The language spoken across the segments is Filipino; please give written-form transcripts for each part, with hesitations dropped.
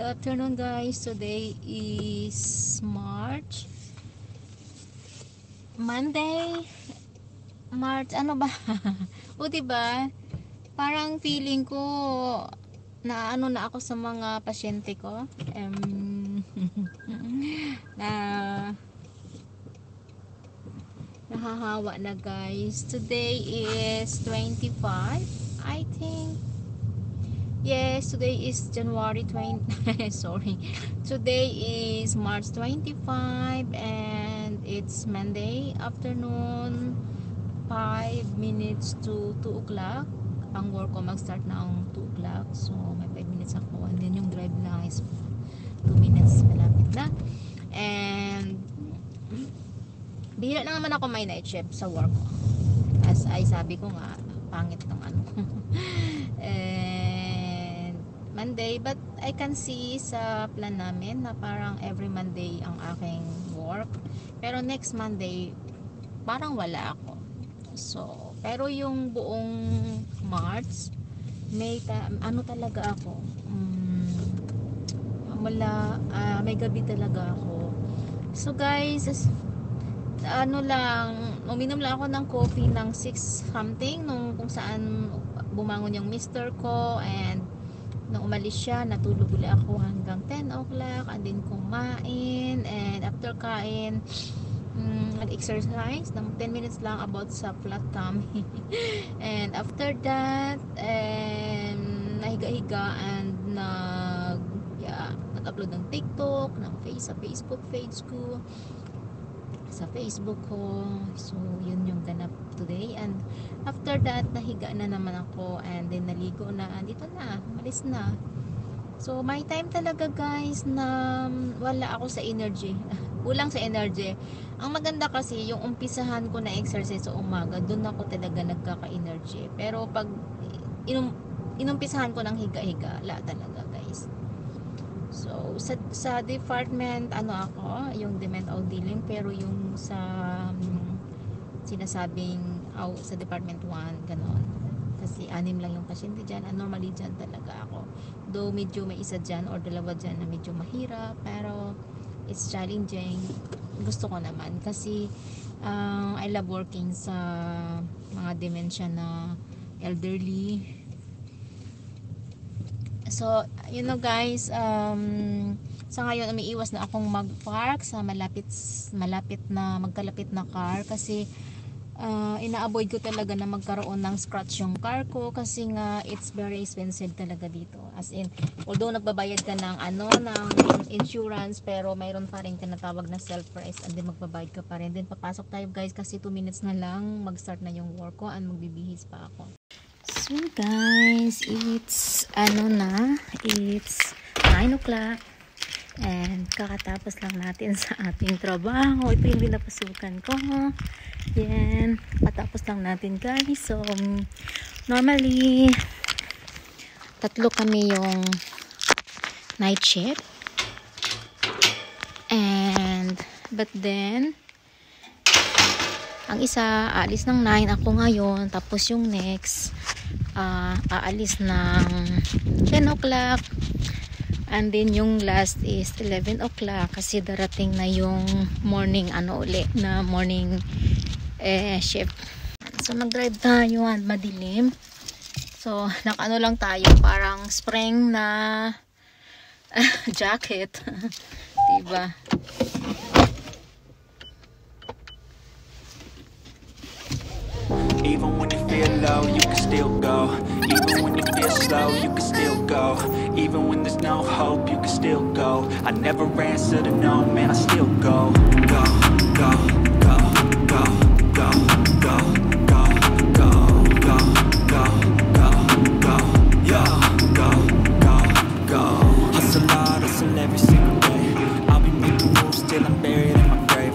afternoon guys. Today is Monday. March ano ba? O diba? Parang feeling ko na ano na ako sa mga pasyente ko. Na nahahawa na guys. Today is 25, I think. Yes, today is January 20. Sorry. Today is March 25 and it's Monday afternoon, 5 minutes to 2 o'clock. Ang work ko mag-start na ang 2 o'clock. So, may 5 minutes ako. And then yung drive lang is 2 minutes. Malapit na. And bihira na naman ako may night shift sa work ko. As ay sabi ko nga, pangit ng ano. Monday, but I can see sa plan namin na parang every Monday ang aking work, pero next Monday parang wala ako. So, pero yung buong March may ano talaga ako, may gabi talaga ako. So guys, ano lang, uminom lang ako ng coffee ng 6 something nung kung saan bumangon yung mister ko, and nung umalis siya, natulog ulit ako hanggang 10 o'clock, and then kumain, and after kain, nag-exercise ng 10 minutes lang about sa flat tummy. And after that, nahiga-higa and nag-upload ng TikTok, ng sa Facebook page ko, sa Facebook ko. So yun yung ganap today, and after that nahiga na naman ako, and then naligo na, andito na, malis na. So may time talaga guys na wala ako sa energy. Kulang sa energy. Ang maganda kasi yung umpisahan ko na exercise sa umaga, doon ako talaga nagkaka-energy. Pero pag inumpisahan ko ng higa-higa, wala talaga guys. So sa department ano ako, yung mental dealing, pero yung sa sinasabing sa department 1 ganon, kasi 6 lang yung pasyente dyan, and normally dyan talaga ako, though medyo may isa dyan or dalawa dyan na medyo mahirap, pero it's challenging. Gusto ko naman kasi I love working sa mga dementia na elderly. So, you know guys, sa ngayon umiiwas na akong mag-park sa malapit na magkalapit na car, kasi ina-avoid ko talaga na magkaroon ng scratch yung car ko, kasi nga it's very expensive talaga dito. As in, although nagbabayad ka ng ng insurance, pero mayroon pa rin tinatawag na self-price, and then magbabayad ka pa rin. Then papasok tayo guys, kasi 2 minutes na lang mag-start na yung work ko, and magbibihis pa ako. So guys, it's it's 9 o'clock, and kakatapos lang natin sa ating trabaho. Ito yung binapasukan ko. Yan, katapos lang natin guys. So normally 3 kami yung night shift, but then ang isa aalis ng 9, ako ngayon, tapos yung next aalis ng 10 o'clock, and then yung last is 11 o'clock, kasi darating na yung morning morning shift. So nag-drive tayo, madilim. So nakaano lang tayo, parang spring na jacket. Diba? Even when you feel low, you can still go. Even when you feel slow, you can still go. Even when there's no hope, you can still go. I never answer to no, man, I still go. Go, go, go, go, go, go, go, go, go, go, go, go, yo, go, go, go. Hustle hard, hustle every single day. I'll be making moves till I'm buried in my grave.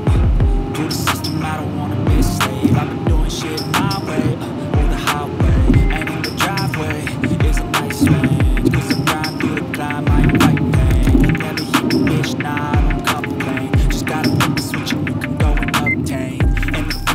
To the system, I don't wanna be a slave. I've been doing shit my way, or the highway, and in the driveway is a nice range. 'Cause I grind through the climb, I ain't fight pain. You never hit the bitch, nah, I don't complain. Just gotta flip the switch and you can go and obtain anything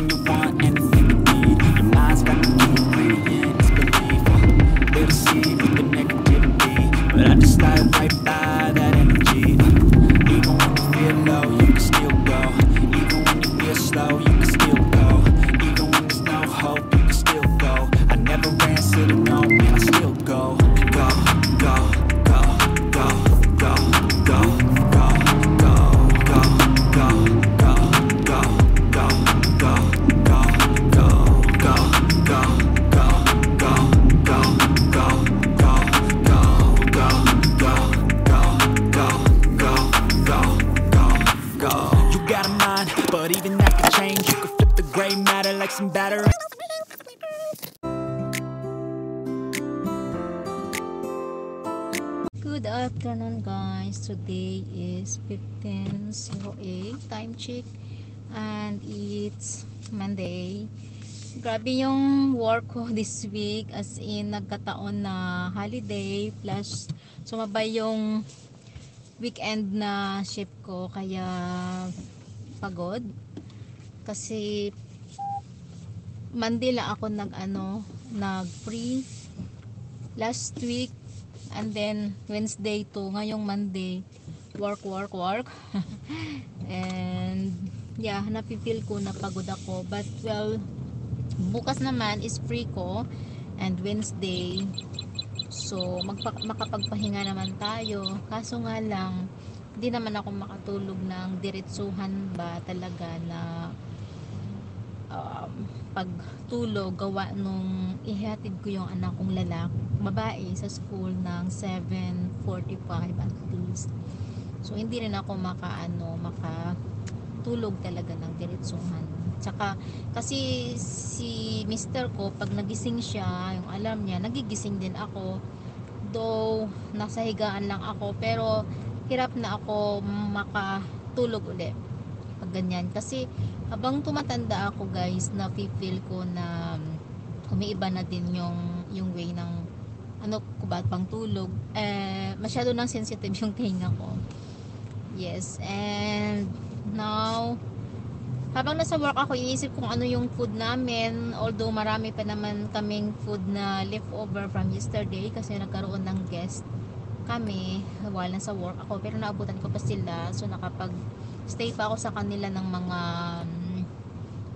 Good afternoon guys. Today is 15:08 time check and it's Monday. Grabe yung work ko this week, as in nagkataon na holiday plus sumabay yung weekend na shift ko, kaya pagod kasi Monday lang ako nag free last week, and then Wednesday to ngayong Monday work and yeah, napipil ko na pagod ako, but well, bukas naman is free ko and Wednesday, so makapagpahinga naman tayo. Kaso nga lang, hindi naman ako makatulog ng diretsuhan ba talaga na pagtulog, gawa nung ihatid ko yung anak kong babae sa school ng 7:45 at least. So hindi rin ako makatulog talaga ng diretsuhan. Tsaka kasi si mister ko, pag nagising siya, yung alarm niya, nagigising din ako. Though nasa higaan lang ako, pero hirap na ako makatulog ulit pag ganyan. Kasi habang tumatanda ako guys, na feel ko na umiiba na din yung way ng ko ba pang tulog. Masyado nang sensitive yung tenga ko. Yes, and now habang nasa work ako, iniisip kung ano yung food namin, although marami pa naman kaming food na leftover from yesterday kasi nagkaroon ng guest kami while nasa work ako, pero naabutan ko pa sila, so nakapag stay pa ako sa kanila ng mga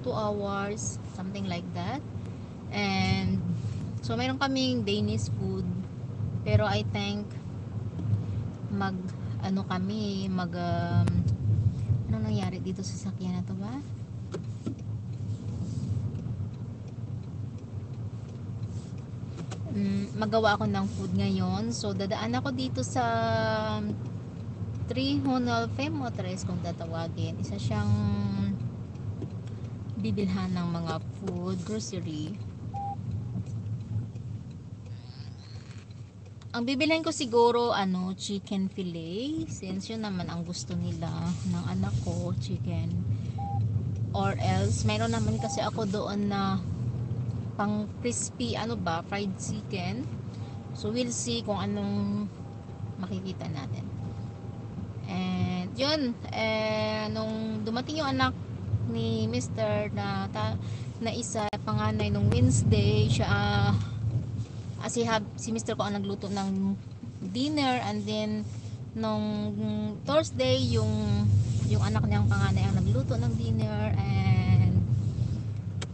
2 hours, something like that. And so mayroon kaming Danish food, pero I think anong nangyari dito sa sakyan na to ba? Magawa ako ng food ngayon, so dadaan ako dito sa Trihonal Femotres kung tatawagin. Isa siyang bibilhan ng mga food, grocery. Ang bibilhin ko siguro chicken fillet, since yun naman ang gusto nila ng anak ko, chicken. Or else mayroon naman kasi ako doon na pang crispy fried chicken. So we'll see kung anong makikita natin. And yun, nung dumating yung anak ni Mr. na isa, panganay, nung Wednesday siya, si Mr. ko ang nagluto ng dinner, and then nung Thursday yung anak niyang panganay ang nagluto ng dinner, and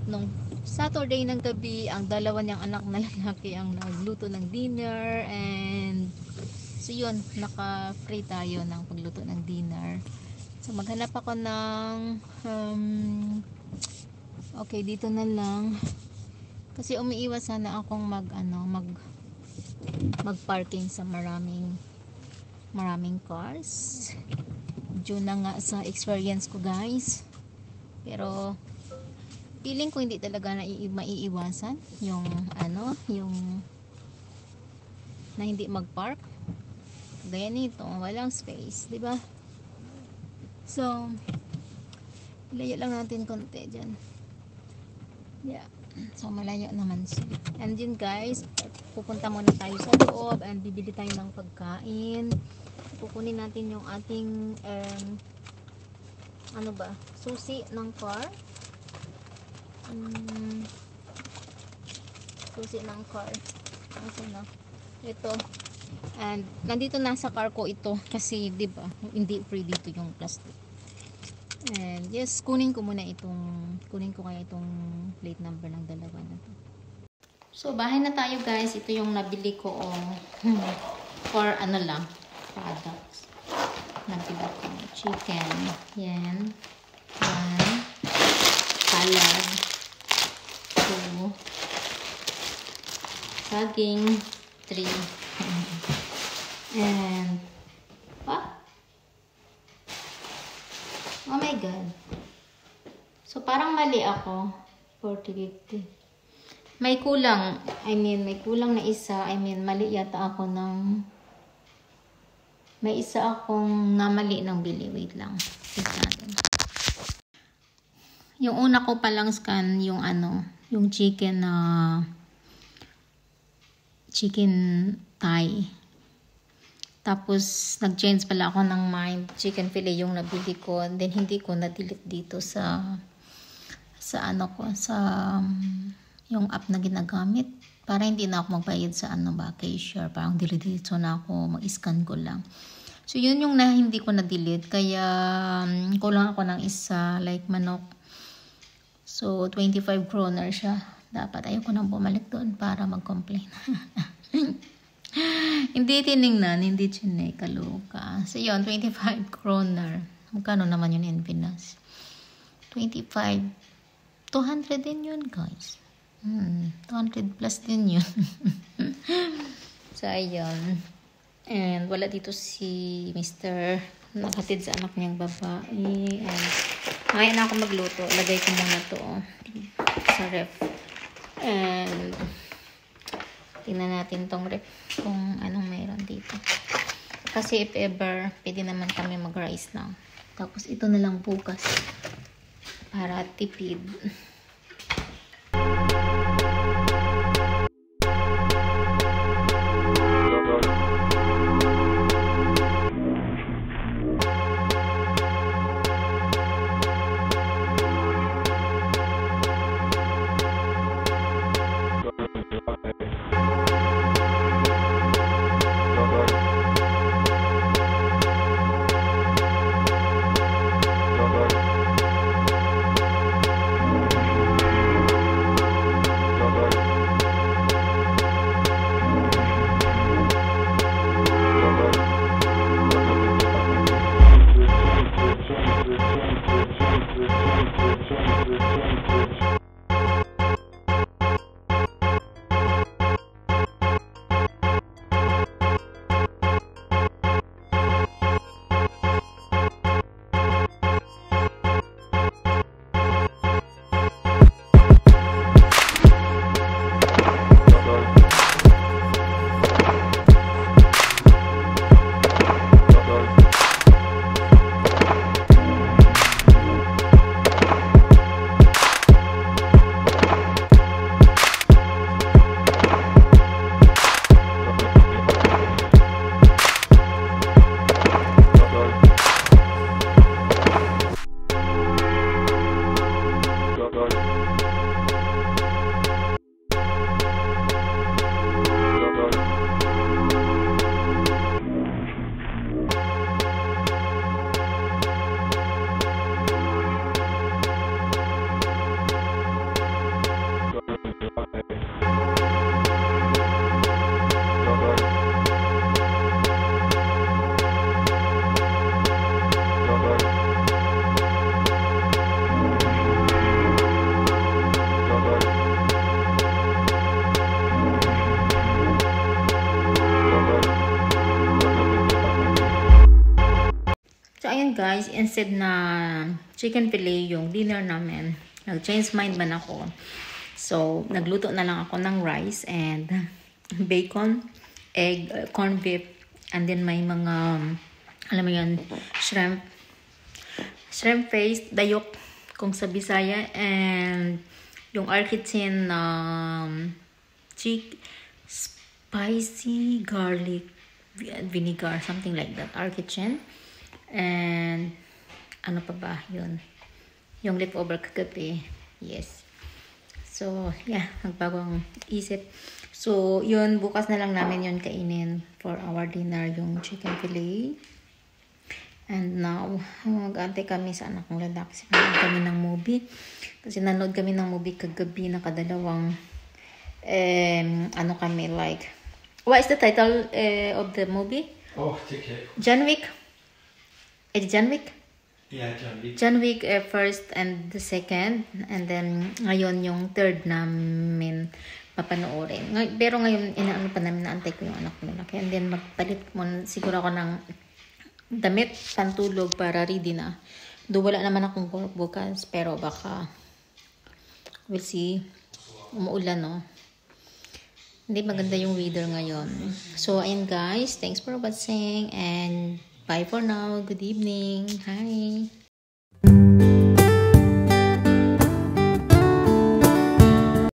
nung Saturday ng gabi ang dalawa niyang anak na lalaki ang nagluto ng dinner. And so yun, naka-free tayo ng pagluto ng dinner. So maghanap ako ng okay, dito na lang kasi umiiwas sana akong mag-parking sa maraming cars. Due na nga sa experience ko guys, pero feeling ko hindi talaga na maiiwasan yung na hindi mag-park. Gaya nito, walang space, di ba? So layo lang natin konti dyan. Yeah, so malayo naman siya. And yun guys, pupunta muna tayo sa loob and bibili tayo ng pagkain. Kukunin natin yung ating susi ng car. Susi ng car. Ito. And nandito nasa car ko ito kasi 'di ba, hindi free dito yung plastic. And yes, kunin ko kaya itong plate number ng dalawa na to. So bahay na tayo guys. Ito yung nabili ko for products. Nabili ko chicken. Yan. 1. Salad. 2. Saging. 3. And oh my god. So parang mali ako. 40-50. May kulang na isa. Mali yata ako ng May isa akong namali ng bili. Wait lang. Tignan natin. Yung una ko palang scan, yung yung chicken chicken thigh. Tapos, nag-change pala ako ng mind. Chicken fillet yung nabili ko. And then, hindi ko na-delete dito sa yung app na ginagamit. Para hindi na ako magbayad sa cashier. Parang delete na ako. Mag-scan ko lang. So, yun yung hindi ko na-delete. Kaya, kulang ako ng isa. Like, manok. So, 25 kroner siya. Dapat ayoko nang bumalik doon para mag-complain. Hindi tiningnan, hindi chinay, kaloka. So, yun, 25 kroner. Magkano naman yun in Pinas? 25. 200 din yun, guys. 200 plus din yun. So, ayun. And, wala dito si Mr. Nakatid sa anak niyang babae. And, ngayon na ako magluto. Lagay ko muna to sa ref. And, tingnan natin tong ref kung anong mayroon dito. Kasi if ever, pwede naman kami mag-rice lang. Tapos ito na lang bukas para tipid. Guys, instead na chicken fillet yung dinner namin, nag-change mind man ako. So, nagluto na lang ako ng rice and bacon, egg, corned beef, and then may mga, alam mo yun, shrimp paste, dayok, kung sa Bisaya, and yung arkitin spicy garlic vinegar, something like that, arkitin. And ano pa ba yun, yung leftover kagabi. Yes, so yeah, nagbagong isip. So yun, bukas na lang namin yun kainin for our dinner, yung chicken fillet. And now mag-aantay kami sa anak ng lalaki kasi nanood kami ng movie, kasi nanood kami ng movie kagabi, nakadalawang ano kami, like, what is the title of the movie? Oh, ticket. John Wick. John Wick? Yeah, John Wick. John Wick first and the second. And then, ngayon yung third namin papanoorin. Pero ngayon, inaano pa namin, naantay ko yung anak ko lalaki. And then, magpalit mo siguro ako ng damit, pantulog para ready na. Wala naman akong work bukas. Pero baka, we'll see. Umuulan, no? Hindi maganda yung weather ngayon. So, ayun guys. Thanks for watching and bye for now. Good evening. Hi!